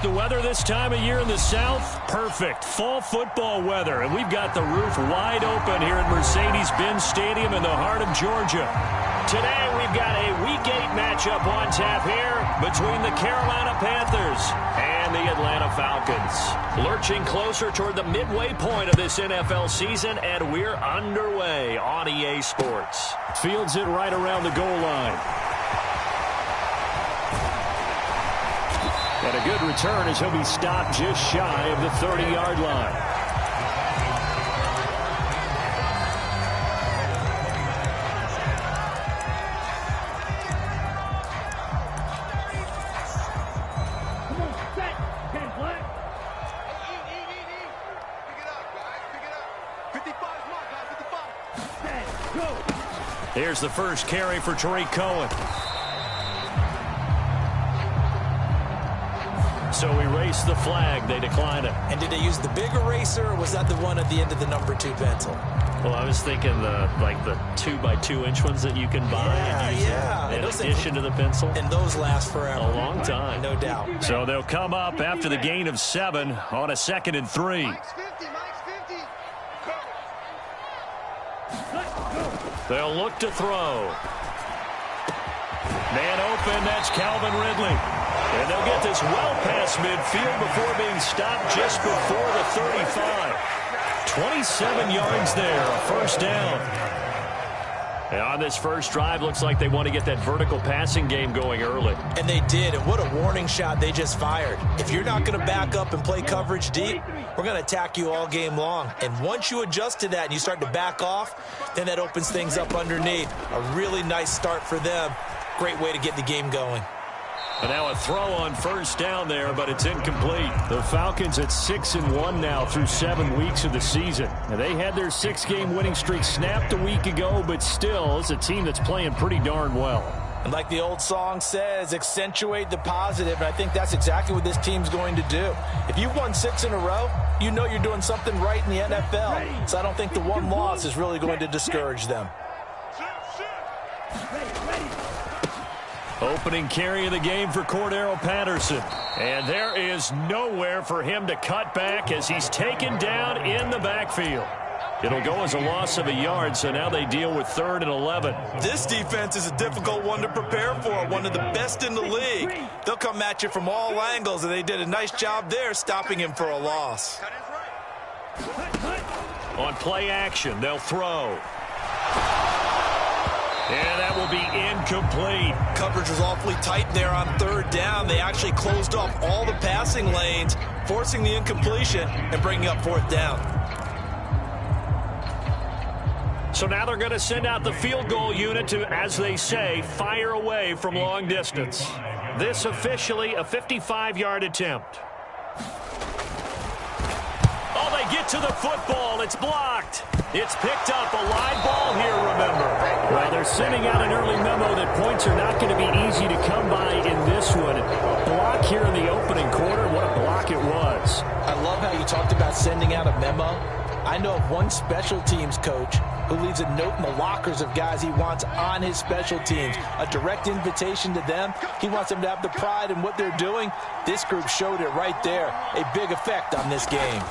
The weather this time of year in the South, perfect. Fall football weather. And we've got the roof wide open here at Mercedes-Benz Stadium in the heart of Georgia. Today we've got a Week 8 matchup on tap here between the Carolina Panthers and the Atlanta Falcons. Lurching closer toward the midway point of this NFL season, and we're underway on EA Sports. Fields it right around the goal line. And a good return as he'll be stopped just shy of the 30-yard line. Come on, set, 10 flag. Pick it up, guys, pick it up. 55 is mine, guys, 55. Set, go. Here's the first carry for Tariq Cohen. So erase the flag. They decline it. And did they use the big eraser, or was that the one at the end of the number 2 pencil? Well, I was thinking the 2x2-inch ones that you can buy and use in addition to the pencil. And those last forever. A long time. No doubt. So they'll come up after the gain of 7 on a 2nd and 3. Mike's 50, Mike's 50. They'll look to throw. Man open, that's Calvin Ridley. And they'll get this well past midfield before being stopped just before the 35. 27 yards there, a first down. And on this first drive, looks like they want to get that vertical passing game going early. And they did, and what a warning shot they just fired. If you're not going to back up and play coverage deep, we're going to attack you all game long. And once you adjust to that and you start to back off, then that opens things up underneath. A really nice start for them. Great way to get the game going. And now a throw on first down there, but it's incomplete. The Falcons at 6-1 now through 7 weeks of the season. And they had their 6-game winning streak snapped a week ago, but still, it's a team that's playing pretty darn well. And like the old song says, accentuate the positive, and I think that's exactly what this team's going to do. If you've won 6 in a row, you know you're doing something right in the NFL. So I don't think the one loss is really going to discourage them. Opening carry of the game for Cordero Patterson. And there is nowhere for him to cut back as he's taken down in the backfield. It'll go as a loss of a yard, so now they deal with 3rd and 11. This defense is a difficult one to prepare for, one of the best in the league. They'll come at you from all angles, and they did a nice job there stopping him for a loss. On play action, they'll throw. And that will be incomplete. Coverage was awfully tight there on 3rd down. They actually closed off all the passing lanes, forcing the incompletion and bringing up 4th down. So now they're going to send out the field goal unit to, as they say, fire away from long distance. This officially a 55-yard attempt. Oh, they get to the football. It's blocked. It's picked up. A live ball here, remember. Well, they're sending out an early memo that points are not going to be easy to come by in this one. Block here in the opening quarter. What a block it was. I love how you talked about sending out a memo. I know of one special teams coach who leaves a note in the lockers of guys he wants on his special teams. A direct invitation to them. He wants them to have the pride in what they're doing. This group showed it right there. A big effect on this game.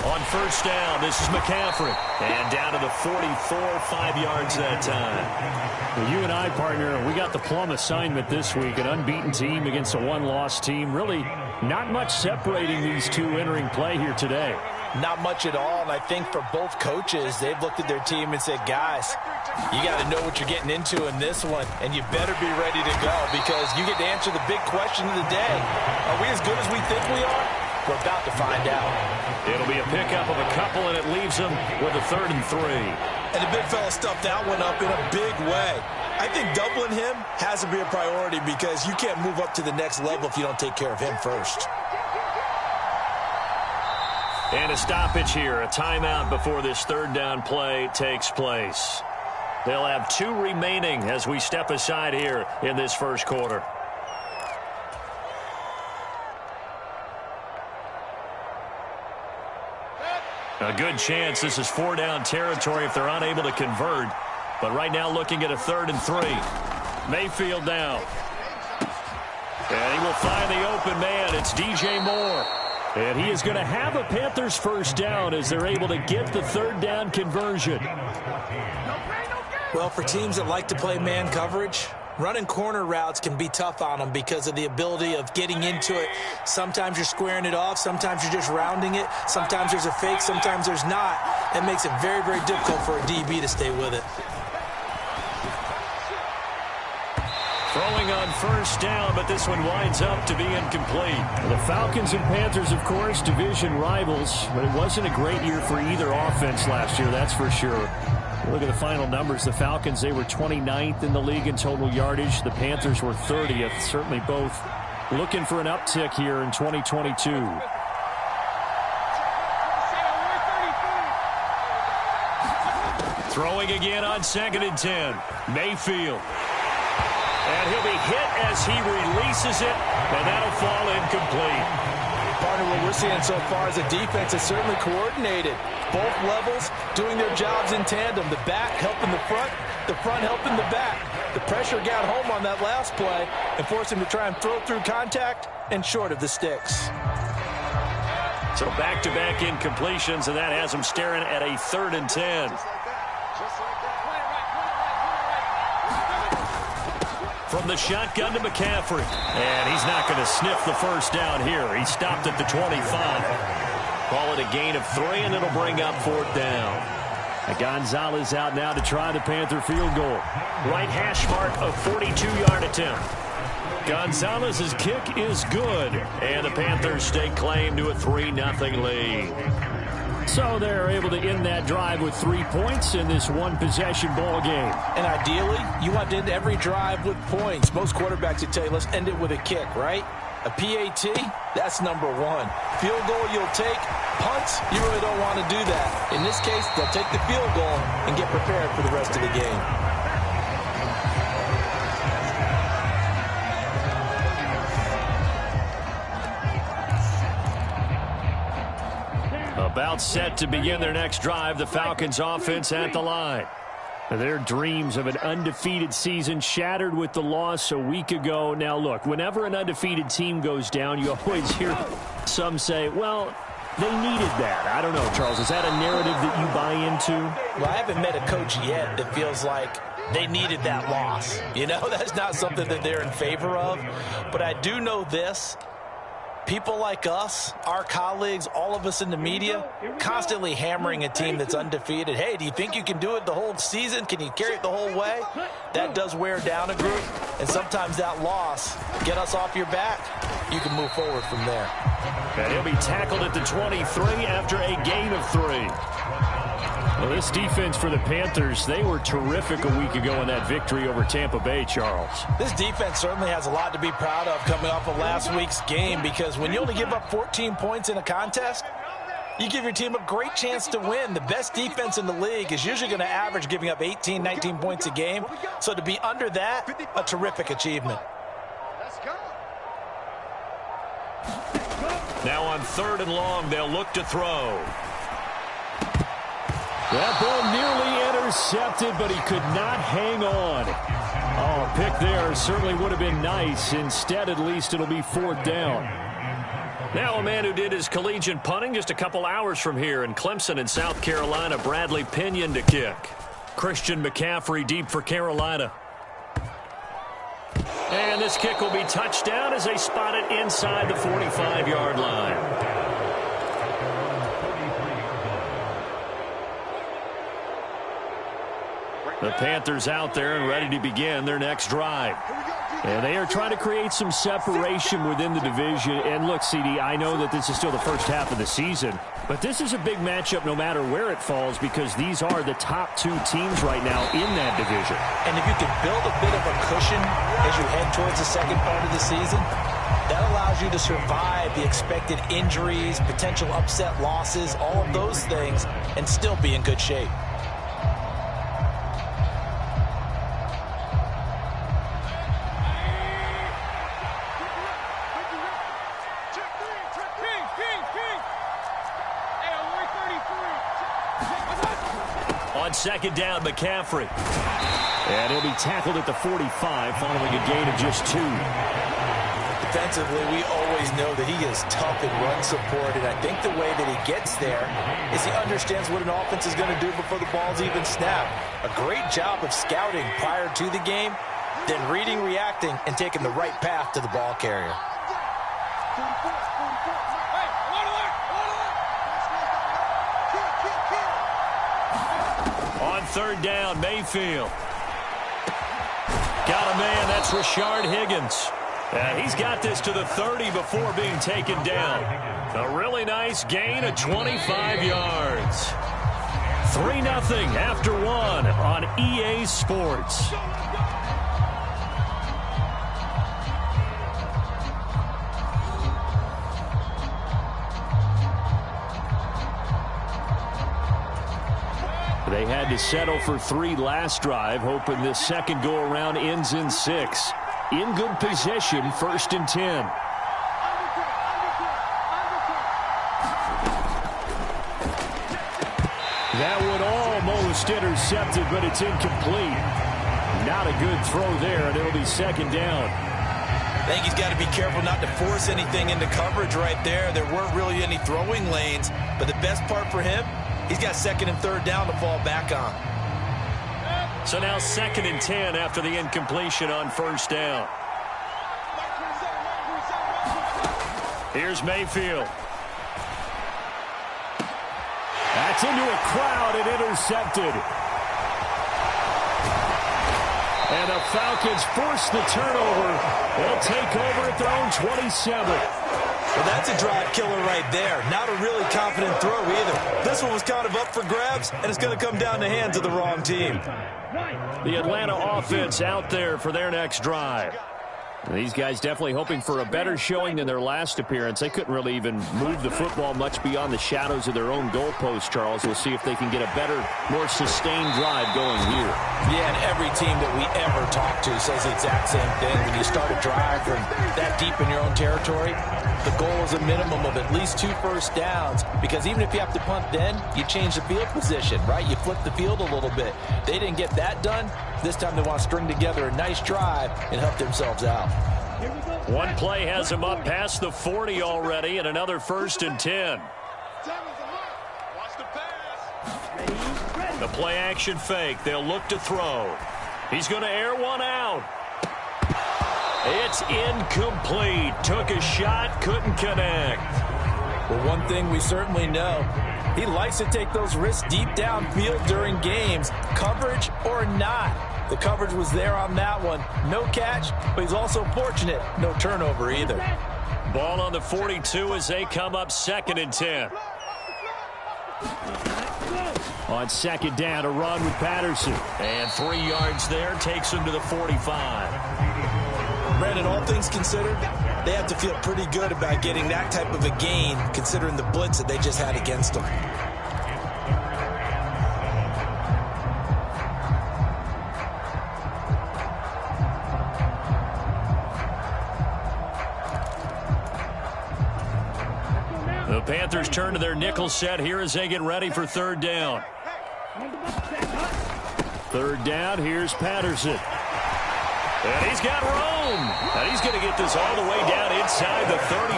On first down, this is McCaffrey. And down to the 44, 5 yards that time. Well, you and I, partner, we got the plum assignment this week. An unbeaten team against a one-loss team. Really not much separating these two entering play here today. Not much at all, and I think for both coaches, they've looked at their team and said, guys, you got to know what you're getting into in this one, and you better be ready to go because you get to answer the big question of the day. Are we as good as we think we are? We're about to find out. It'll be a pickup of a couple, and it leaves them with a 3rd and 3. And the big fella stuffed that one up in a big way. I think doubling him has to be a priority because you can't move up to the next level if you don't take care of him first. And a stoppage here, a timeout before this 3rd down play takes place. They'll have 2 remaining as we step aside here in this first quarter. A good chance this is 4-down territory if they're unable to convert. But right now looking at a 3rd and 3. Mayfield down. And he will find the open man. It's DJ Moore. And he is going to have a Panthers first down as they're able to get the third down conversion. Well, for teams that like to play man coverage, running corner routes can be tough on them because of the ability of getting into it. Sometimes you're squaring it off. Sometimes you're just rounding it. Sometimes there's a fake. Sometimes there's not. It makes it very, very difficult for a DB to stay with it. Throwing on first down, but this one winds up to be incomplete. The Falcons and Panthers, of course, division rivals, but it wasn't a great year for either offense last year, that's for sure. Look at the final numbers. The Falcons, they were 29th in the league in total yardage. The Panthers were 30th. Certainly both looking for an uptick here in 2022. Throwing again on 2nd and 10. Mayfield. And he'll be hit as he releases it, and that'll fall incomplete. Partner, what we're seeing so far is a defense is certainly coordinated. Both levels doing their jobs in tandem. The back helping the front helping the back. The pressure got home on that last play and forced him to try and throw through contact and short of the sticks. So back-to-back incompletions, and that has him staring at a 3rd and 10. From the shotgun to McCaffrey. And he's not going to sniff the first down here. He stopped at the 25. Call it a gain of 3, and it'll bring up 4th down. Gonzalez out now to try the Panther field goal. Right hash mark, a 42-yard attempt. Gonzalez's kick is good, and the Panthers stake claim to a 3-0 lead. So they're able to end that drive with 3 points in this one-possession ball game. And ideally, you want to end every drive with points. Most quarterbacks would tell you, let's end it with a kick, right? A PAT, that's number 1. Field goal you'll take. Punts, you really don't want to do that. In this case, they'll take the field goal and get prepared for the rest of the game. About set to begin their next drive, the Falcons offense at the line. Their dreams of an undefeated season shattered with the loss a week ago. Now, look, whenever an undefeated team goes down, you always hear some say, well, they needed that. I don't know, Charles. Is that a narrative that you buy into? Well, I haven't met a coach yet that feels like they needed that loss. You know, that's not something that they're in favor of. But I do know this. People like us, our colleagues, all of us in the media, constantly hammering a team that's undefeated. Hey, do you think you can do it the whole season? Can you carry it the whole way? That does wear down a group, and sometimes that loss, get us off your back, you can move forward from there. And he'll be tackled at the 23 after a gain of 3. Well, this defense for the Panthers, they were terrific a week ago in that victory over Tampa Bay, Charles. This defense certainly has a lot to be proud of coming off of last week's game, because when you only give up 14 points in a contest, you give your team a great chance to win. The best defense in the league is usually going to average giving up 18, 19 points a game. So to be under that, a terrific achievement. Now on 3rd and long, they'll look to throw. That ball nearly intercepted, but he could not hang on. Oh, a pick there certainly would have been nice. Instead, at least, it'll be 4th down. Now a man who did his collegiate punting just a couple hours from here in Clemson in South Carolina, Bradley Pinion to kick. Christian McCaffrey deep for Carolina. And this kick will be touchdown as they spot it inside the 45-yard line. The Panthers out there and ready to begin their next drive. And they are trying to create some separation within the division. And look, CD, I know that this is still the first half of the season, but this is a big matchup no matter where it falls, because these are the top 2 teams right now in that division. And if you can build a bit of a cushion as you head towards the second part of the season, that allows you to survive the expected injuries, potential upset losses, all of those things, and still be in good shape. On 2nd down, McCaffrey. And he'll be tackled at the 45 following a gain of just 2. defensively, we always know that he is tough in run support, and I think the way that he gets there is he understands what an offense is going to do before the ball's even snapped. A great job of scouting prior to the game, then reading, reacting, and taking the right path to the ball carrier. On third down, Mayfield. Got a man, that's Rashard Higgins. And he's got this to the 30 before being taken down. A really nice gain of 25 yards. 3-0 after one on EA Sports. They had to settle for 3 last drive, hoping this second go-around ends in 6. In good position, 1st and 10. That one almost intercepted, but it's incomplete. Not a good throw there, and it'll be 2nd down. I think he's got to be careful not to force anything into coverage right there. There weren't really any throwing lanes, but the best part for him, he's got 2nd and 3rd down to fall back on. So now 2nd and 10 after the incompletion on 1st down. Here's Mayfield. That's into a crowd and intercepted. And the Falcons force the turnover. They'll take over at their own 27. Well, that's a drive killer right there. Not a really confident throw either. This one was kind of up for grabs, and it's going to come down the hands of the wrong team. The Atlanta offense out there for their next drive. These guys definitely hoping for a better showing than their last appearance. They couldn't really even move the football much beyond the shadows of their own goalpost, Charles. We'll see if they can get a better, more sustained drive going here. Yeah, and every team that we ever talk to says the exact same thing. When you start a drive from that deep in your own territory, the goal is a minimum of at least 2 first downs, because even if you have to punt then, you change the field position, right? You flip the field a little bit. They didn't get that done. This time they want to string together a nice drive and help themselves out. One play has them up past the 40 already, and another 1st and 10. The play action fake. They'll look to throw. He's going to air one out. It's incomplete. Took a shot, couldn't connect. Well, one thing we certainly know, he likes to take those risks deep downfield during games, coverage or not. The coverage was there on that one. No catch, but he's also fortunate. No turnover either. Ball on the 42 as they come up 2nd and 10. On 2nd down, a run with Patterson. And 3 yards there, takes him to the 45. Brandon, all things considered, they have to feel pretty good about getting that type of a gain, considering the blitz that they just had against them. The Panthers turn to their nickel set here as they get ready for 3rd down. 3rd down, here's Patterson. And he's got room. And he's going to get this all the way down inside the 35.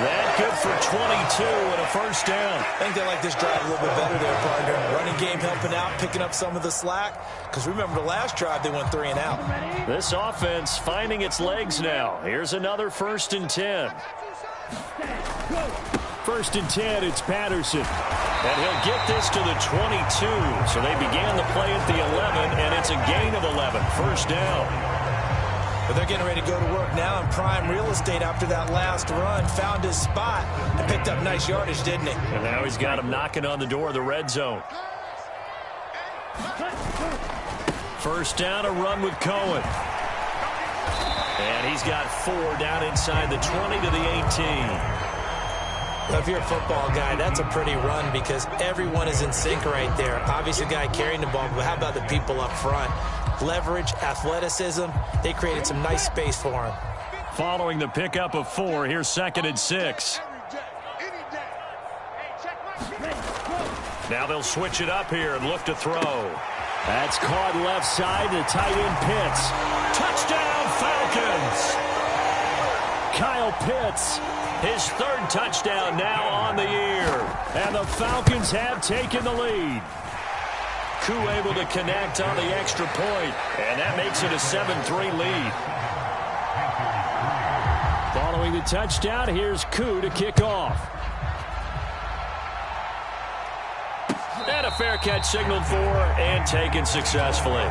That good for 22 and a 1st down. I think they like this drive a little bit better there, partner. Running game helping out, picking up some of the slack. Because remember the last drive, they went 3 and out. This offense finding its legs now. Here's another 1st and 10. 1st and 10, it's Patterson. And he'll get this to the 22. So they began the play at the 11, and it's a gain of 11. 1st down. But they're getting ready to go to work now in prime real estate after that last run. Found his spot and picked up nice yardage, didn't he? And now he's got him knocking on the door of the red zone. 1st down, a run with Cohen. And he's got 4 down inside the 20 to the 18. Well, if you're a football guy, that's a pretty run because everyone is in sync right there. Obviously, the guy carrying the ball, but how about the people up front? Leverage, athleticism, they created some nice space for him. Following the pickup of 4, here's 2nd and 6. Now they'll switch it up here and look to throw. That's caught left side. The tight end Pitts. Touchdown, Falcons! Kyle Pitts. His third touchdown now on the year. And the Falcons have taken the lead. Koo able to connect on the extra point, and that makes it a 7-3 lead. Following the touchdown, here's Koo to kick off. And a fair catch signaled for and taken successfully.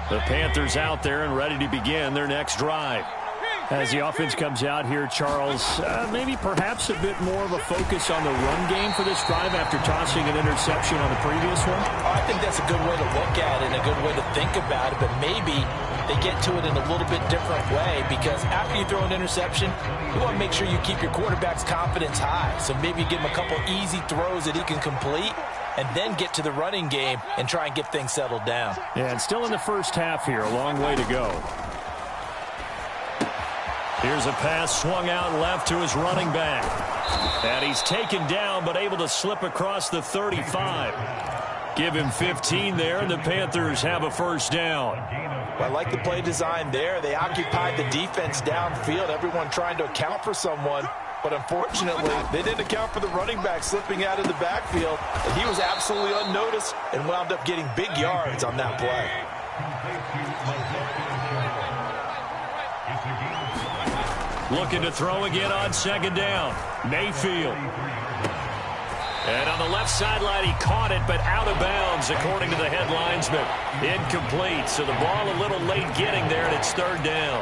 The Panthers out there and ready to begin their next drive. As the offense comes out here, Charles, maybe perhaps a bit more of a focus on the run game for this drive after tossing an interception on the previous one? I think that's a good way to look at it and a good way to think about it, but maybe they get to it in a little bit different way, because after you throw an interception, you want to make sure you keep your quarterback's confidence high. So maybe give him a couple easy throws that he can complete, and then get to the running game and try and get things settled down. Yeah, and still in the first half here, a long way to go. Here's a pass swung out left to his running back. And he's taken down but able to slip across the 35. Give him 15 there, and the Panthers have a first down. Well, I like the play design there. They occupied the defense downfield, everyone trying to account for someone. But unfortunately, they didn't account for the running back slipping out of the backfield. And he was absolutely unnoticed and wound up getting big yards on that play. Looking to throw again on second down. Mayfield. And on the left sideline, he caught it, but out of bounds, according to the head linesman. Incomplete, so the ball a little late getting there, and it's third down.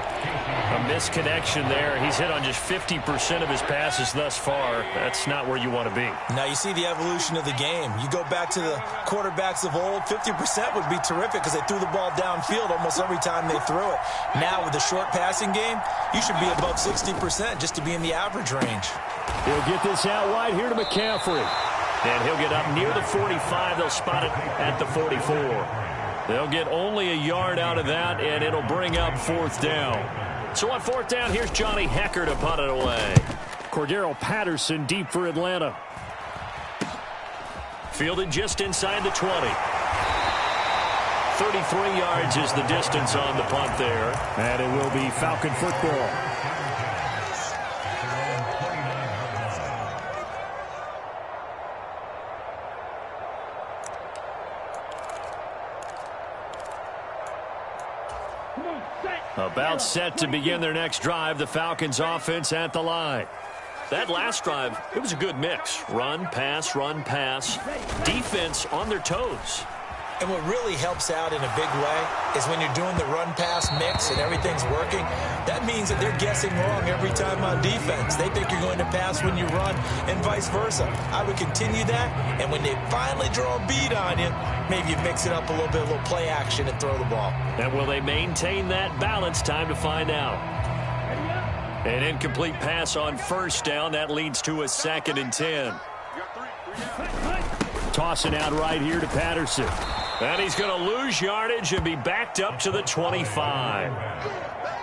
A misconnection there. He's hit on just 50% of his passes thus far. That's not where you want to be. Now you see the evolution of the game. You go back to the quarterbacks of old, 50% would be terrific because they threw the ball downfield almost every time they threw it. Now with the short passing game, you should be above 60% just to be in the average range. He'll get this out wide here to McCaffrey. And he'll get up near the 45. They'll spot it at the 44. They'll get only a yard out of that, and it'll bring up fourth down. So on fourth down, here's Johnny Hecker to punt it away. Cordero Patterson deep for Atlanta. Fielded just inside the 20. 33 yards is the distance on the punt there. And it will be Falcon football. About set to begin their next drive. The Falcons offense at the line. That last drive, it was a good mix. Run, pass, defense on their toes. And what really helps out in a big way is when you're doing the run-pass mix and everything's working, that means that they're guessing wrong every time on defense. They think you're going to pass when you run and vice versa. I would continue that, and when they finally draw a bead on you, maybe you mix it up a little bit, a little play action and throw the ball. And will they maintain that balance? Time to find out. An incomplete pass on first down. That leads to a 2nd and 10. Tossing out right here to Patterson. And he's going to lose yardage and be backed up to the 25.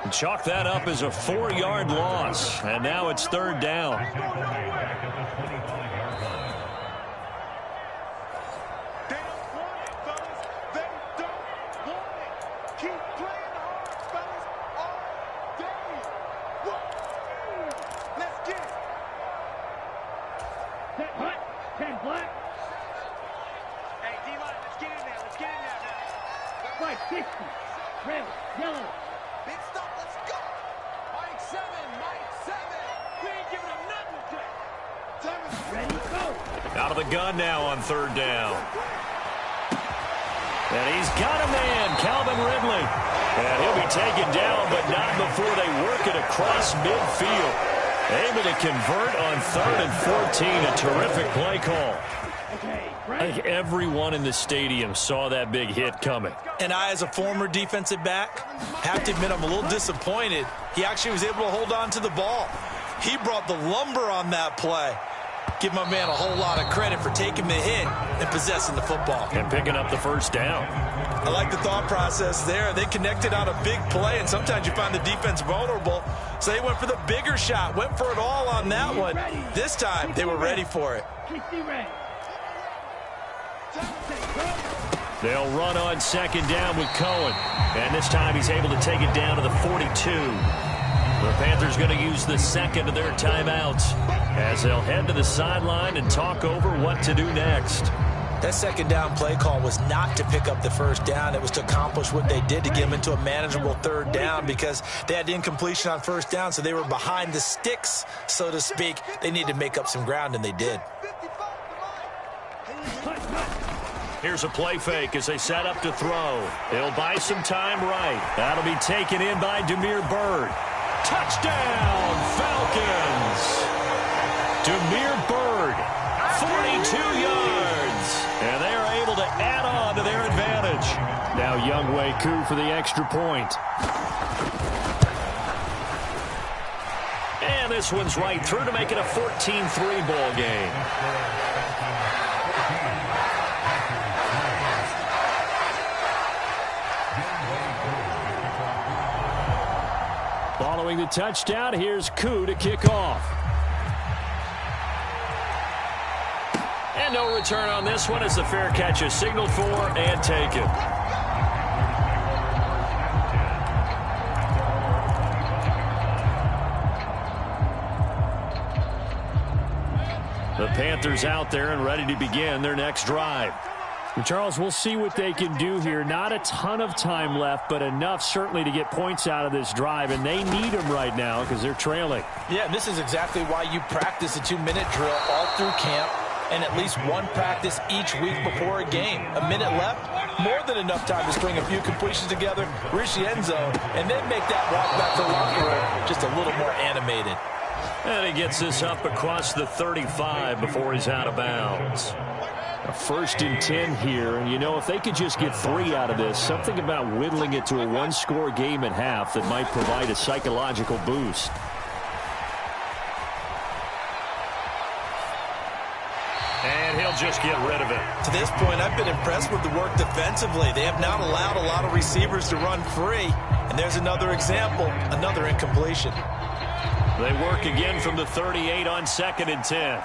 And chalk that up as a 4-yard loss. And now it's third down. Out of the gun now on third down. And he's got a man, Calvin Ridley. And he'll be taken down, but not before they work it across midfield. Able to convert on 3rd and 14. A terrific play call. I think everyone in the stadium saw that big hit coming. And I, as a former defensive back, have to admit I'm a little disappointed. He actually was able to hold on to the ball. He brought the lumber on that play. Give my man a whole lot of credit for taking the hit and possessing the football. And picking up the first down. I like the thought process there. They connected on a big play, and sometimes you find the defense vulnerable. So they went for the bigger shot, went for it all on that one. This time, they were ready for it. They'll run on second down with Cohen. And this time he's able to take it down to the 42. The Panthers going to use the second of their timeouts as they'll head to the sideline and talk over what to do next. That second down play call was not to pick up the first down. It was to accomplish what they did to get them into a manageable third down because they had incompletion on first down, so they were behind the sticks, so to speak. They needed to make up some ground, and they did. Here's a play fake as they set up to throw. They'll buy some time right. That'll be taken in by Demir Bird. Touchdown, Falcons! Demir Bird, 42 yards. And they are able to add on to their advantage. Now Younghoe Koo for the extra point. And this one's right through to make it a 14-3 ball game. Following the touchdown, here's Koo to kick off. And no return on this one as the fair catch is signaled for and taken. The Panthers out there and ready to begin their next drive. Charles, we'll see what they can do here. Not a ton of time left, but enough certainly to get points out of this drive, and they need them right now because they're trailing. Yeah, and this is exactly why you practice a 2-minute drill all through camp and at least one practice each week before a game. A minute left, more than enough time to string a few completions together, reach the end zone, and then make that walk back to the locker room just a little more animated. And he gets this up across the 35 before he's out of bounds. A 1st and 10 here, and you know, if they could just get 3 out of this, something about whittling it to a one-score game at half that might provide a psychological boost. And he'll just get rid of it. To this point, I've been impressed with the work defensively. They have not allowed a lot of receivers to run free, and there's another example, another incompletion. They work again from the 38 on 2nd and 10.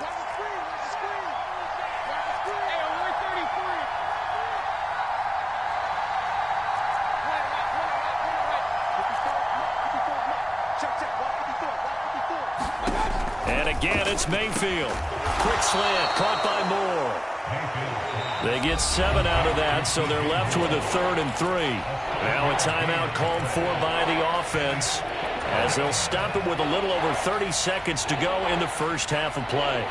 And again, it's Mayfield. Quick slant, caught by Moore. They get 7 out of that, so they're left with a 3rd and 3. Now a timeout called for by the offense, as they'll stop it with a little over 30 seconds to go in the first half of play.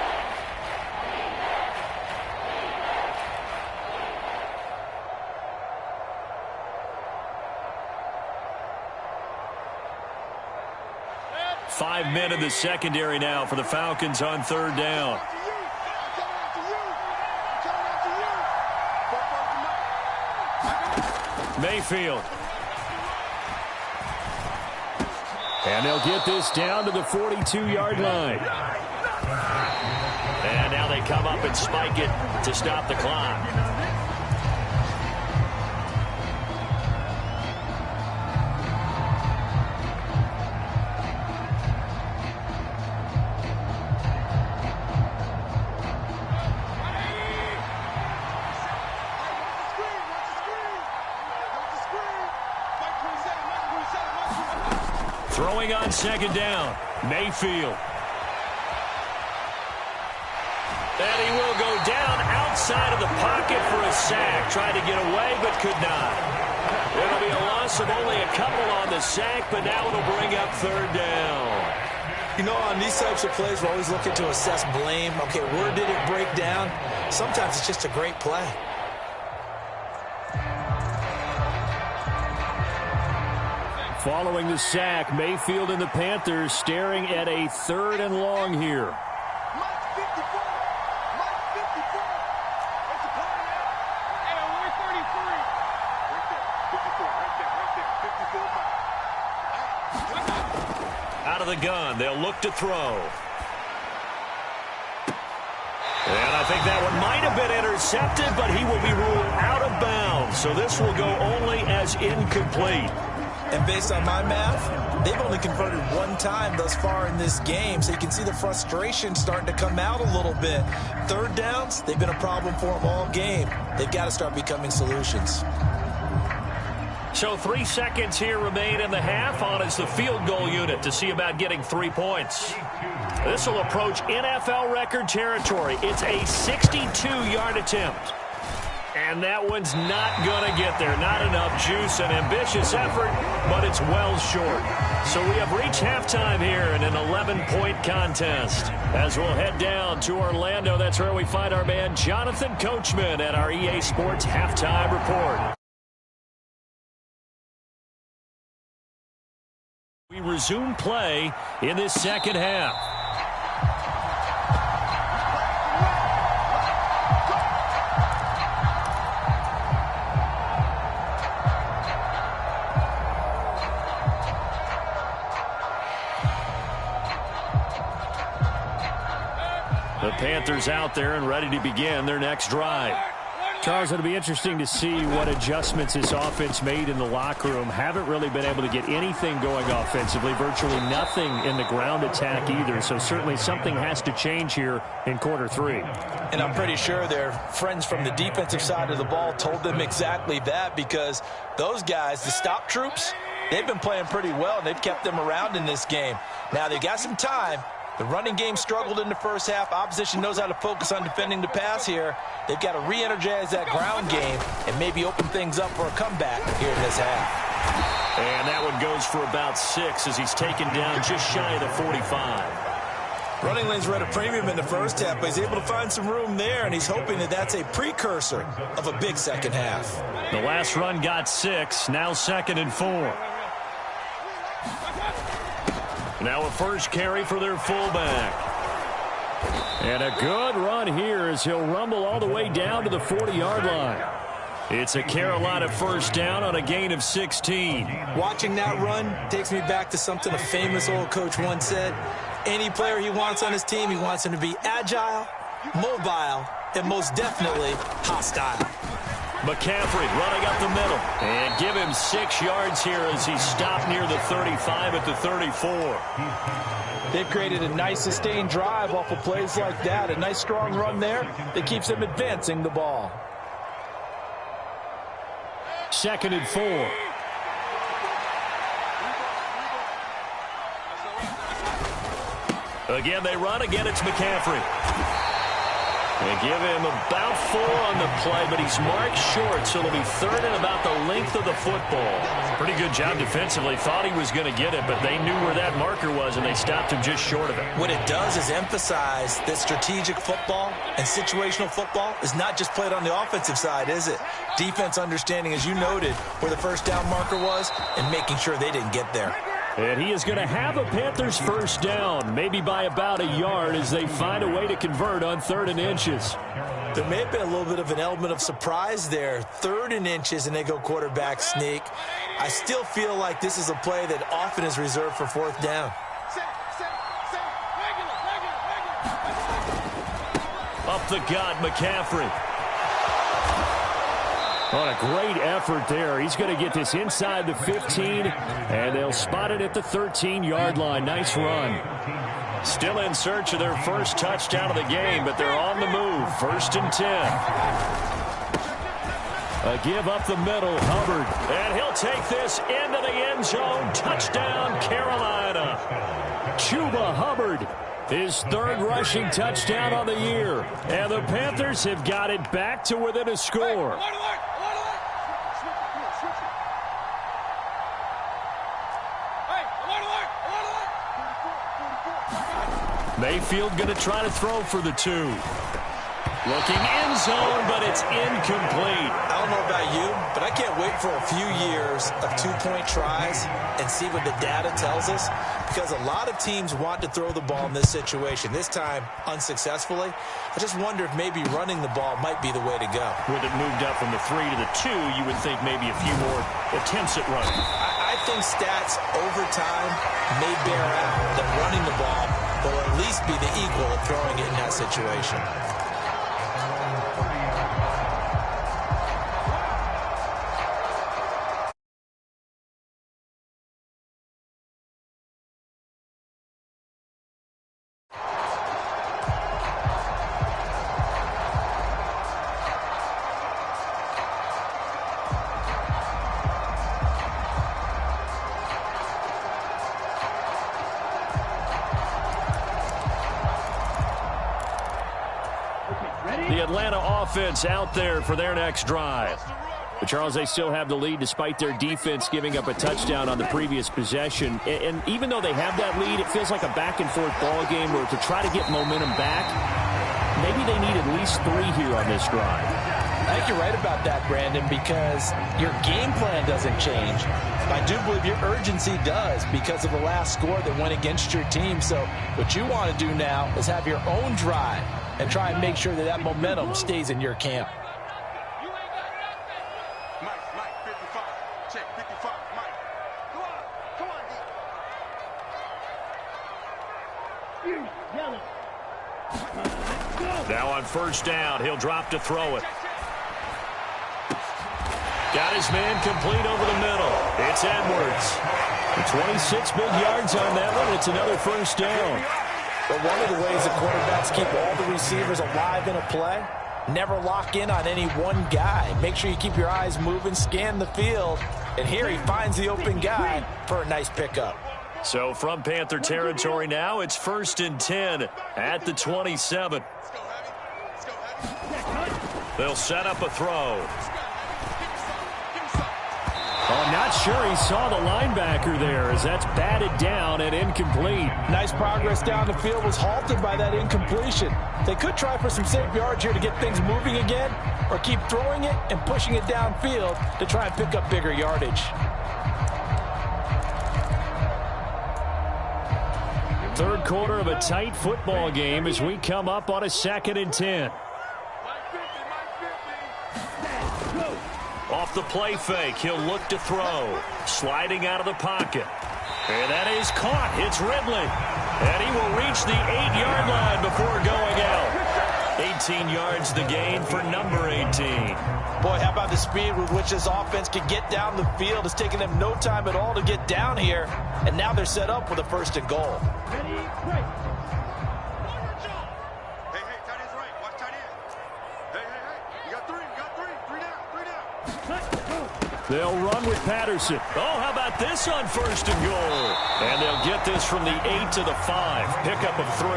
Five men in the secondary now for the Falcons on 3rd down. Mayfield. And they'll get this down to the 42-yard line. And now they come up and spike it to stop the clock. Throwing on 2nd down, Mayfield. And he will go down outside of the pocket for a sack. Tried to get away, but could not. It'll be a loss of only a couple on the sack, but now it'll bring up 3rd down. You know, on these types of plays, we're always looking to assess blame. Okay, where did it break down? Sometimes it's just a great play. Following the sack, Mayfield and the Panthers staring at a 3rd and long here. Out of the gun, they'll look to throw. And I think that one might have been intercepted, but he will be ruled out of bounds. So this will go only as incomplete. And based on my math, they've only converted one time thus far in this game, so you can see the frustration starting to come out a little bit. Third downs, they've been a problem for them all game. They've got to start becoming solutions. So 3 seconds here remain in the half. On is the field goal unit to see about getting 3 points. This will approach NFL record territory. It's a 62-yard attempt. And that one's not going to get there. Not enough juice, an ambitious effort, but it's well short. So we have reached halftime here in an 11-point contest. As we'll head down to Orlando, that's where we find our man Jonathan Coachman at our EA Sports Halftime Report. We resume play in this second half. The Panthers out there and ready to begin their next drive. Charles, it'll be interesting to see what adjustments this offense made in the locker room. Haven't really been able to get anything going offensively, virtually nothing in the ground attack either. So certainly something has to change here in quarter 3. And I'm pretty sure their friends from the defensive side of the ball told them exactly that, because those guys, the stop troops, they've been playing pretty well, and they've kept them around in this game. Now they've got some time. The running game struggled in the first half. Opposition knows how to focus on defending the pass here. They've got to re-energize that ground game and maybe open things up for a comeback here in this half. And that one goes for about 6 as he's taken down just shy of the 45. Running lanes were at a premium in the first half, but he's able to find some room there, and he's hoping that that's a precursor of a big second half. The last run got 6, now 2nd and 4. Now a first carry for their fullback. And a good run here as he'll rumble all the way down to the 40-yard line. It's a Carolina first down on a gain of 16. Watching that run takes me back to something a famous old coach once said. Any player he wants on his team, he wants him to be agile, mobile, and most definitely hostile. McCaffrey running up the middle. And give him 6 yards here as he stopped near the 35 at the 34. They've created a nice sustained drive off of plays like that. A nice strong run there that keeps them advancing the ball. 2nd and 4. Again, they run. Again, it's McCaffrey. They give him about 4 on the play, but he's marked short, so it'll be 3rd and about the length of the football. Pretty good job defensively. Thought he was going to get it, but they knew where that marker was, and they stopped him just short of it. What it does is emphasize that strategic football and situational football is not just played on the offensive side, is it? Defense understanding, as you noted, where the first down marker was and making sure they didn't get there. And he is going to have a Panthers first down, maybe by about a yard as they find a way to convert on 3rd and inches. There may have been a little bit of an element of surprise there. 3rd and inches, and they go quarterback sneak. I still feel like this is a play that often is reserved for 4th down. Up the gut, McCaffrey. On a great effort there. He's going to get this inside the 15, and they'll spot it at the 13-yard line. Nice run. Still in search of their first touchdown of the game, but they're on the move. 1st and 10. A give up the middle, Hubbard. And he'll take this into the end zone. Touchdown, Carolina. Chuba Hubbard, his 3rd rushing touchdown on the year. And the Panthers have got it back to within a score. Mayfield going to try to throw for the 2. Looking end zone, but it's incomplete. I don't know about you, but I can't wait for a few years of 2-point tries and see what the data tells us, because a lot of teams want to throw the ball in this situation. This time, unsuccessfully. I just wonder if maybe running the ball might be the way to go. With it moved up from the 3 to the 2, you would think maybe a few more attempts at running. I think stats over time may bear out that running the ball will at least be the equal of throwing it in that situation. The Atlanta offense out there for their next drive. But Charles, they still have the lead despite their defense giving up a touchdown on the previous possession. And even though they have that lead, it feels like a back-and-forth ball game where to try to get momentum back, maybe they need at least 3 here on this drive. I think you're right about that, Brandon, because your game plan doesn't change. I do believe your urgency does because of the last score that went against your team. So what you want to do now is have your own drive and try and make sure that that momentum stays in your camp. Mike, 55. Check, 55. Mike. Come on, D. Now on first down, he'll drop to throw it. Got his man complete over the middle. It's Edwards. 26 big yards on that one. It's another first down. But one of the ways that quarterbacks keep all the receivers alive in a play, never lock in on any one guy. Make sure you keep your eyes moving, scan the field. And here he finds the open guy for a nice pickup. So from Panther territory now, it's 1st and 10 at the 27. They'll set up a throw. I'm not sure he saw the linebacker there as that's batted down and incomplete. Nice progress down the field was halted by that incompletion. They could try for some safe yards here to get things moving again, or keep throwing it and pushing it downfield to try and pick up bigger yardage. Third quarter of a tight football game as we come up on a 2nd and 10. Off the play fake, he'll look to throw. Sliding out of the pocket. And that is caught. It's Ridley. And he will reach the 8-yard line before going out. 18 yards the gain for number 18. Boy, how about the speed with which this offense can get down the field? It's taken them no time at all to get down here. And now they're set up for the 1st and goal. They'll run with Patterson. Oh, how about this on 1st and goal? And they'll get this from the 8 to the 5. Pickup of 3.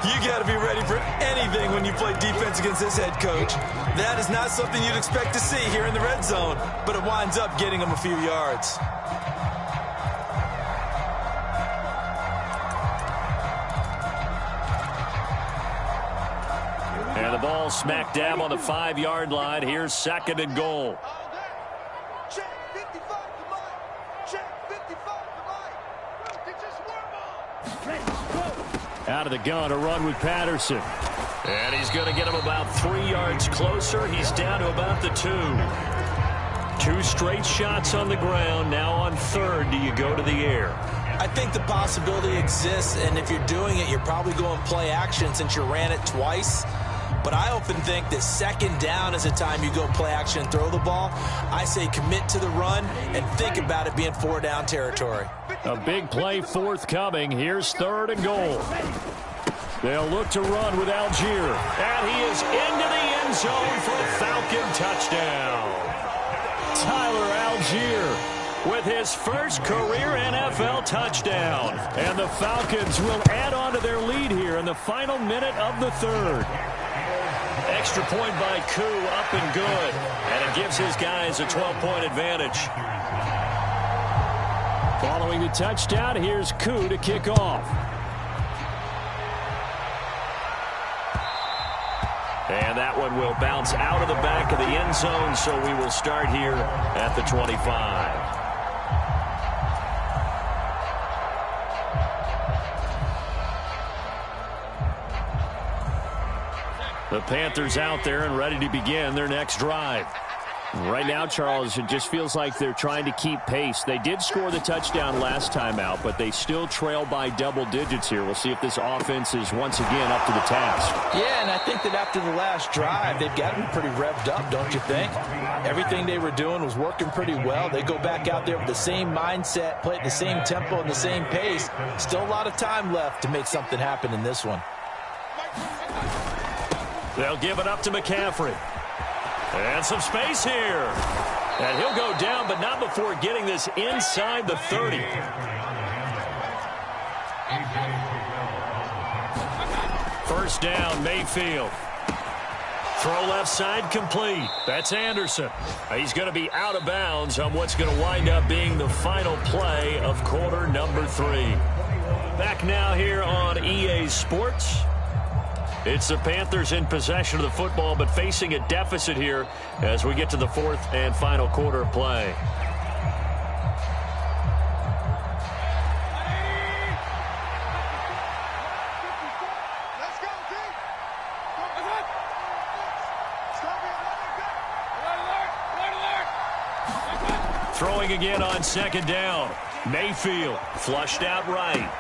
You got to be ready for anything when you play defense against this head coach. That is not something you'd expect to see here in the red zone, but it winds up getting them a few yards. And the ball smack dab on the 5-yard line. Here's 2nd and goal. Check, 55 to Mike. Check, 55 to Mike. Get your swarm on. Out of the gun, a run with Patterson. And he's going to get him about 3 yards closer. He's down to about the 2. 2 straight shots on the ground. Now on 3rd, do you go to the air? I think the possibility exists, and if you're doing it, you're probably going play action since you ran it twice. But I often think that 2nd down is the time you go play action and throw the ball. I say commit to the run and think about it being 4-down territory. A big play forthcoming. Here's 3rd and goal. They'll look to run with Algier. And he is into the end zone for a Falcon touchdown. Tyler Algier with his first career NFL touchdown. And the Falcons will add on to their lead here in the final minute of the 3rd. Extra point by Koo, up and good. And it gives his guys a 12-point advantage. Following the touchdown, here's Koo to kick off. And that one will bounce out of the back of the end zone, so we will start here at the 25. The Panthers out there and ready to begin their next drive. Right now, Charles, it just feels like they're trying to keep pace. They did score the touchdown last time out, but they still trail by double digits here. We'll see if this offense is once again up to the task. Yeah, and I think that after the last drive, they've got to be pretty revved up, don't you think? Everything they were doing was working pretty well. They go back out there with the same mindset, play at the same tempo and the same pace. Still a lot of time left to make something happen in this one. They'll give it up to McCaffrey. And some space here. And he'll go down, but not before getting this inside the 30. First down, Mayfield. Throw left side complete. That's Anderson. He's going to be out of bounds on what's going to wind up being the final play of quarter number 3. Back now here on EA Sports. It's the Panthers in possession of the football, but facing a deficit here as we get to the 4th and final quarter of play. Throwing again on 2nd down. Mayfield flushed out right.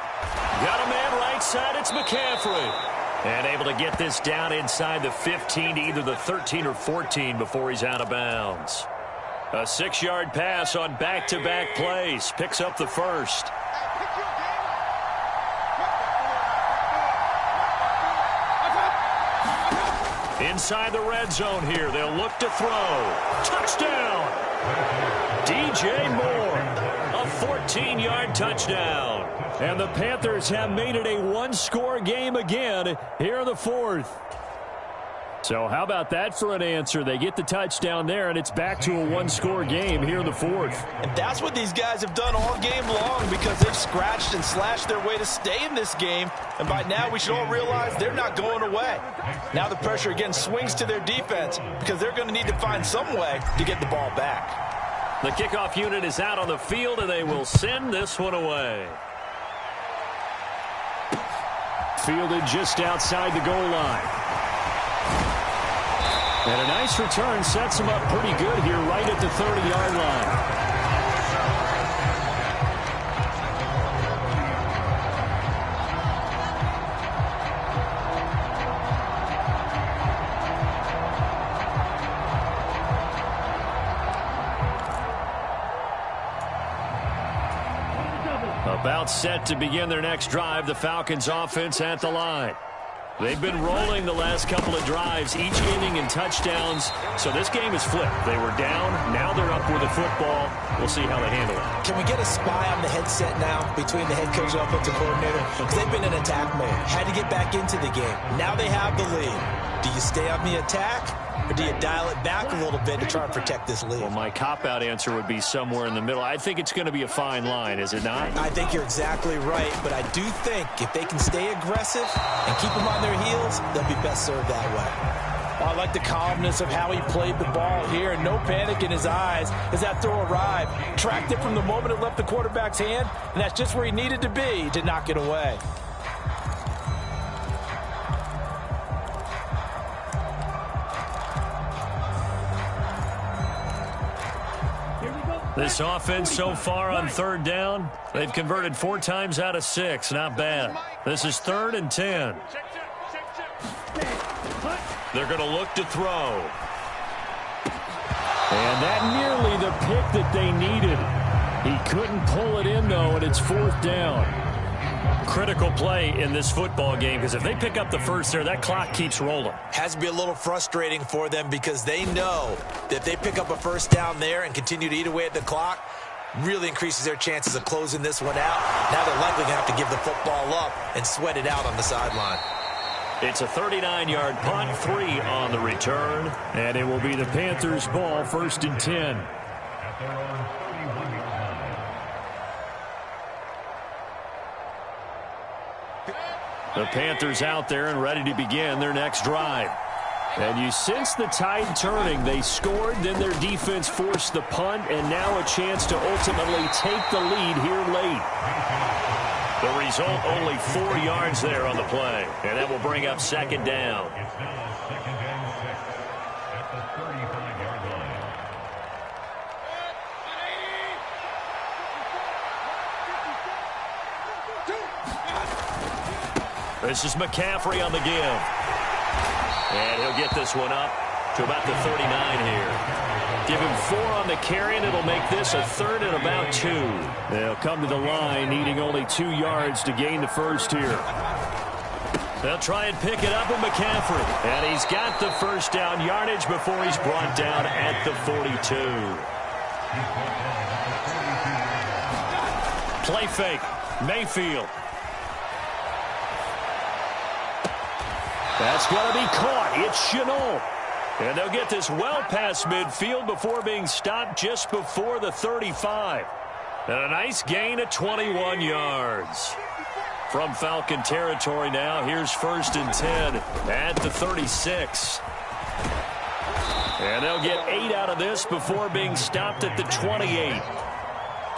Got a man right side. It's McCaffrey. And able to get this down inside the 15 to either the 13 or 14 before he's out of bounds. A 6-yard pass on back-to-back plays. Picks up the first. Inside the red zone here. They'll look to throw. Touchdown! DJ Moore. A 14-yard touchdown. And the Panthers have made it a 1-score game again here in the 4th. So how about that for an answer? They get the touchdown there, and it's back to a 1-score game here in the 4th. And that's what these guys have done all game long because they've scratched and slashed their way to stay in this game. And by now we should all realize they're not going away. Now the pressure again swings to their defense because they're going to need to find some way to get the ball back. The kickoff unit is out on the field, and they will send this one away. Fielded just outside the goal line. And a nice return sets him up pretty good here right at the 30-yard line. About set to begin their next drive, the Falcons offense at the line. They've been rolling the last couple of drives, each inning in touchdowns. So this game is flipped. They were down. Now they're up with the football. We'll see how they handle it. Can we get a spy on the headset now between the head coach and offensive coordinator? Because they've been in attack mode. Had to get back into the game. Now they have the lead. Do you stay on the attack? Or do you dial it back a little bit to try and protect this lead? Well, my cop-out answer would be somewhere in the middle. I think it's going to be a fine line, is it not? I think you're exactly right, but I do think if they can stay aggressive and keep them on their heels, they'll be best served that way. I like the calmness of how he played the ball here, and no panic in his eyes as that throw arrived. Tracked it from the moment it left the quarterback's hand, and that's just where he needed to be to knock it away. This offense so far on 3rd down, they've converted 4 times out of 6. Not bad. This is 3rd and 10. They're going to look to throw. And that nearly the pick that they needed. He couldn't pull it in, though, and it's 4th down. Critical play in this football game because if they pick up the first there, that clock keeps rolling. Has to be a little frustrating for them because they know that if they pick up a first down there and continue to eat away at the clock, really increases their chances of closing this one out. Now they're likely going to have to give the football up and sweat it out on the sideline. It's a 39-yard punt, 3 on the return, and it will be the Panthers' ball, 1st and 10. The Panthers out there and ready to begin their next drive. And you sense the tide turning. They scored, then their defense forced the punt, and now a chance to ultimately take the lead here late. The result, only 4 yards there on the play, and that will bring up 2nd down. This is McCaffrey on the give. And he'll get this one up to about the 39 here. Give him 4 on the carry, and it'll make this a 3rd and about 2. They'll come to the line, needing only 2 yards to gain the first here. They'll try and pick it up with McCaffrey. And he's got the first down yardage before he's brought down at the 42. Play fake. Mayfield. That's going to be caught. It's Shenault. And they'll get this well past midfield before being stopped just before the 35. And a nice gain of 21 yards. From Falcon territory now, here's 1st and 10 at the 36. And they'll get 8 out of this before being stopped at the 28.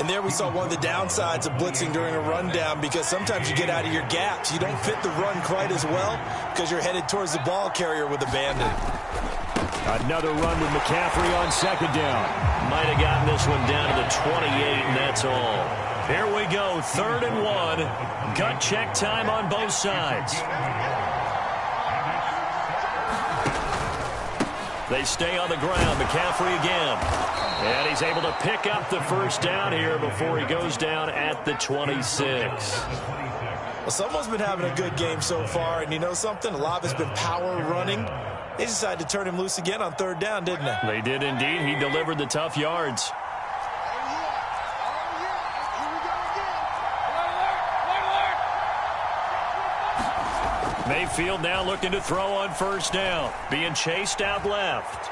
And there we saw one of the downsides of blitzing during a rundown, because sometimes you get out of your gaps. You don't fit the run quite as well because you're headed towards the ball carrier with abandon. Another run with McCaffrey on 2nd down. Might have gotten this one down to the 28, and that's all. Here we go, 3rd and 1. Gut check time on both sides. They stay on the ground. McCaffrey again. And he's able to pick up the 1st down here before he goes down at the 26. Well, someone's been having a good game so far, and you know something? A lot of it's been power running. They decided to turn him loose again on 3rd down, didn't they? They did indeed. He delivered the tough yards. Mayfield now looking to throw on 1st down. Being chased out left.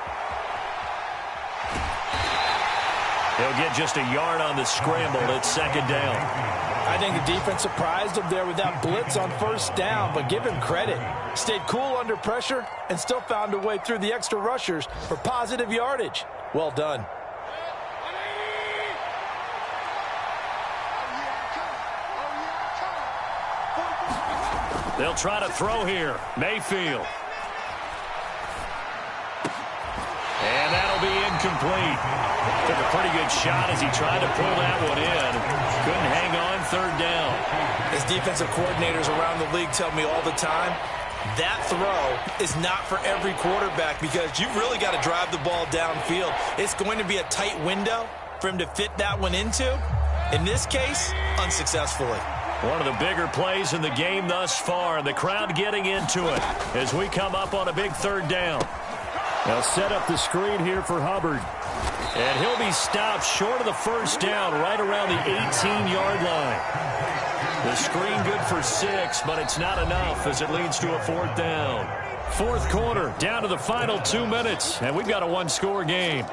He'll get just a yard on the scramble at 2nd down. I think the defense surprised him there with that blitz on 1st down, but give him credit. Stayed cool under pressure and still found a way through the extra rushers for positive yardage. Well done. They'll try to throw here. Mayfield. And that'll be incomplete. Took a pretty good shot as he tried to pull that one in. Couldn't hang on 3rd down. As defensive coordinators around the league tell me all the time, that throw is not for every quarterback, because you've really got to drive the ball downfield. It's going to be a tight window for him to fit that one into. In this case, unsuccessfully. One of the bigger plays in the game thus far, and the crowd getting into it as we come up on a big 3rd down. They'll set up the screen here for Hubbard. And he'll be stopped short of the 1st down, right around the 18-yard line. The screen good for 6, but it's not enough as it leads to a 4th down. 4th quarter, down to the final 2 minutes, and we've got a 1-score game.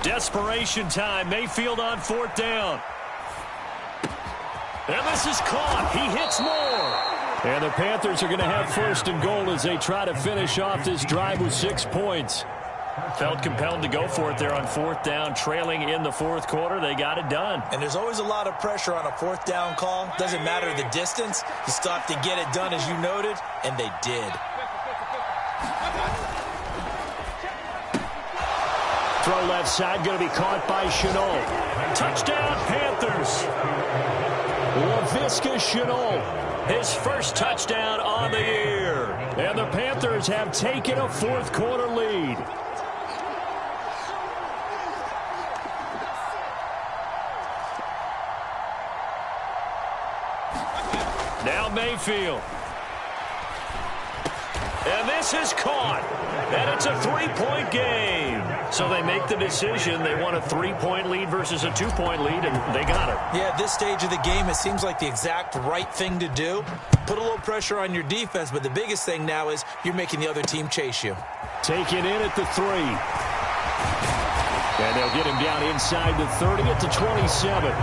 Desperation time. Mayfield on 4th down. And this is caught. He hits more. And the Panthers are going to have 1st and goal as they try to finish off this drive with 6 points. Felt compelled to go for it there on 4th down, trailing in the 4th quarter. They got it done. And there's always a lot of pressure on a 4th down call. Doesn't matter the distance. You still have to get it done, as you noted, and they did. Throw left side, going to be caught by Shenault. Touchdown, Panthers. Laviska Shenault, his 1st touchdown on the year. And the Panthers have taken a 4th quarter lead. Now Mayfield. And this is caught. And it's a 3-point game. So they make the decision. They want a 3-point lead versus a 2-point lead, and they got it. Yeah, at this stage of the game, it seems like the exact right thing to do. Put a little pressure on your defense, but the biggest thing now is you're making the other team chase you. Taken in at the 3. And they'll get him down inside the 30 at the 27.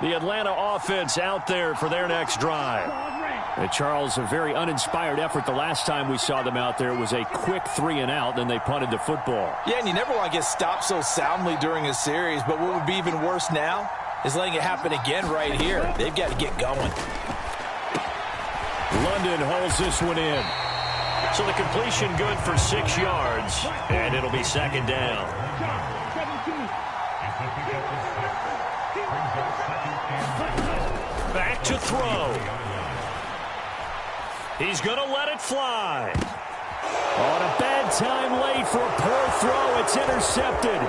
The Atlanta offense out there for their next drive. And Charles, a very uninspired effort the last time we saw them out there. It was a quick 3-and-out, then they punted the football. Yeah, and you never want to get stopped so soundly during a series, but what would be even worse now is letting it happen again right here. They've got to get going. London holds this one in. So the completion good for 6 yards, and it'll be second down. Back to throw. He's going to let it fly. On a bad time late for a poor throw. It's intercepted.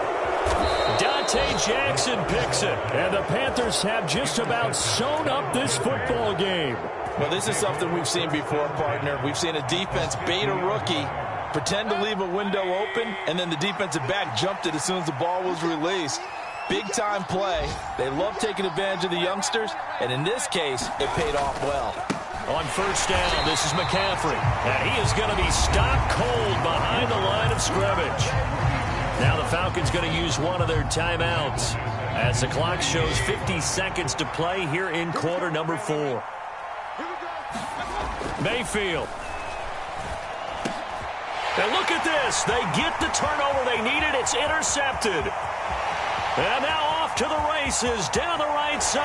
Dante Jackson picks it. And the Panthers have just about sewn up this football game. Well, this is something we've seen before, partner. We've seen a defense bait a rookie, pretend to leave a window open, and then the defensive back jumped it as soon as the ball was released. Big-time play. They love taking advantage of the youngsters, and in this case, it paid off well. On first down, this is McCaffrey. And he is going to be stopped cold behind the line of scrimmage. Now the Falcons going to use one of their timeouts as the clock shows 50 seconds to play here in quarter number 4. Mayfield. And look at this. They get the turnover they needed. It's intercepted. And now off to the races down the right side.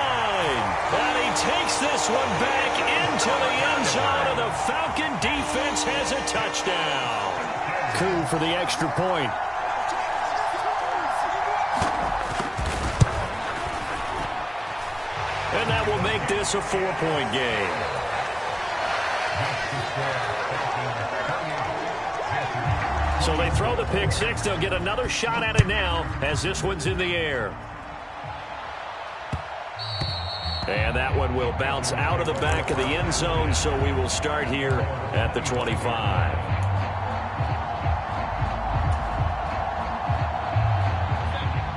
And he takes this one back into the end zone, and the Falcon defense has a touchdown. Coup for the extra point. And that will make this a 4-point game. So they throw the pick six. They'll get another shot at it now as this one's in the air. And that one will bounce out of the back of the end zone, so we will start here at the 25.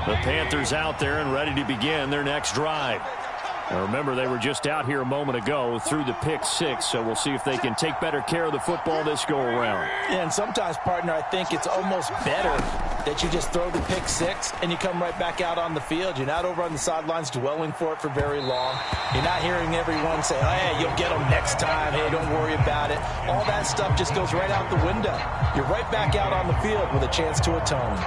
The Panthers out there and ready to begin their next drive. Now remember, they were just out here a moment ago through the pick six, so we'll see if they can take better care of the football this go-around. Yeah, and sometimes, partner, I think it's almost better that you just throw the pick six and you come right back out on the field. You're not over on the sidelines dwelling for it for very long. You're not hearing everyone say, oh, hey, you'll get them next time. Hey, don't worry about it. All that stuff just goes right out the window. You're right back out on the field with a chance to atone.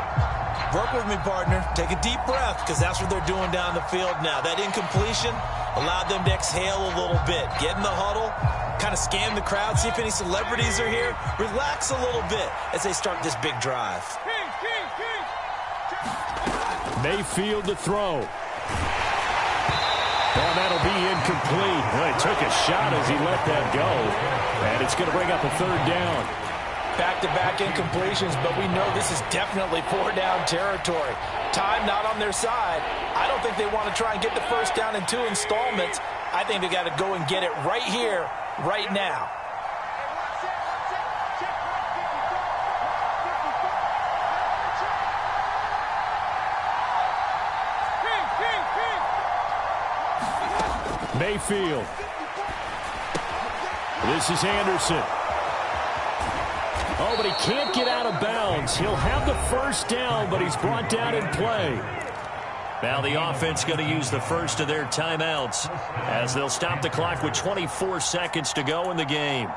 Work with me, partner. Take a deep breath, because that's what they're doing down the field now. That incompletion allowed them to exhale a little bit. Get in the huddle, kind of scan the crowd, see if any celebrities are here. Relax a little bit as they start this big drive. Mayfield to throw. Well, that'll be incomplete. Well, he took a shot as he let that go. And it's going to bring up a third down. Back-to-back incompletions, but we know this is definitely four-down territory. Time not on their side. I don't think they want to try and get the first down in 2 installments. I think they got to go and get it right here, right now. Mayfield. This is Anderson. Oh, but he can't get out of bounds. He'll have the first down, but he's brought down in play. Now the offense going to use the first of their timeouts as they'll stop the clock with 24 seconds to go in the game.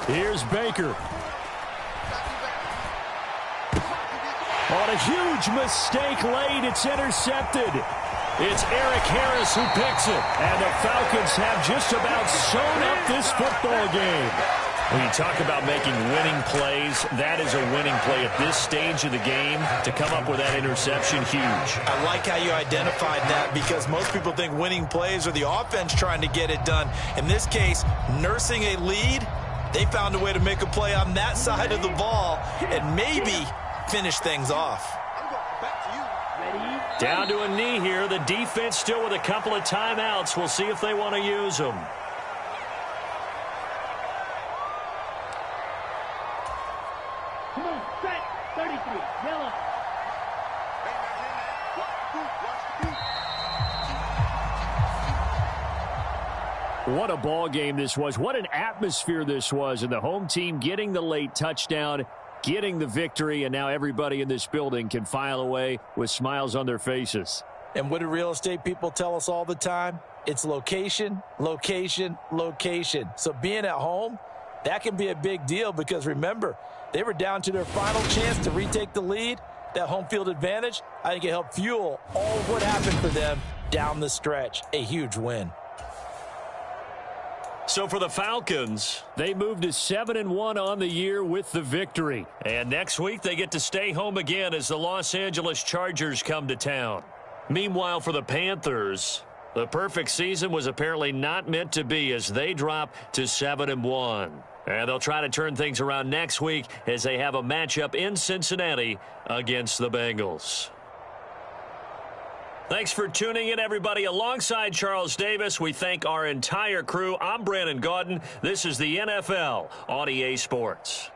Here's Baker. On a huge mistake late, it's intercepted. It's Eric Harris who picks it. And the Falcons have just about sewn up this football game. When you talk about making winning plays, that is a winning play at this stage of the game. To come up with that interception, huge. I like how you identified that, because most people think winning plays are the offense trying to get it done. In this case, nursing a lead, they found a way to make a play on that side of the ball and maybe finish things off. Down to a knee here. The defense still with a couple of timeouts. We'll see if they want to use them. Come on, set 33, yellow. What a ball game this was. What an atmosphere this was. And the home team getting the late touchdown, getting the victory, and now everybody in this building can file away with smiles on their faces. And what do real estate people tell us all the time? It's location, location, location. So being at home, that can be a big deal because, remember, they were down to their final chance to retake the lead. That home field advantage, I think it helped fuel all of what happened for them down the stretch. A huge win. So for the Falcons, they moved to 7-1 on the year with the victory. And next week they get to stay home again as the Los Angeles Chargers come to town. Meanwhile, for the Panthers, the perfect season was apparently not meant to be as they drop to 7-1. And they'll try to turn things around next week as they have a matchup in Cincinnati against the Bengals. Thanks for tuning in, everybody. Alongside Charles Davis, we thank our entire crew. I'm Brandon Gaudin. This is the NFL on EA Sports.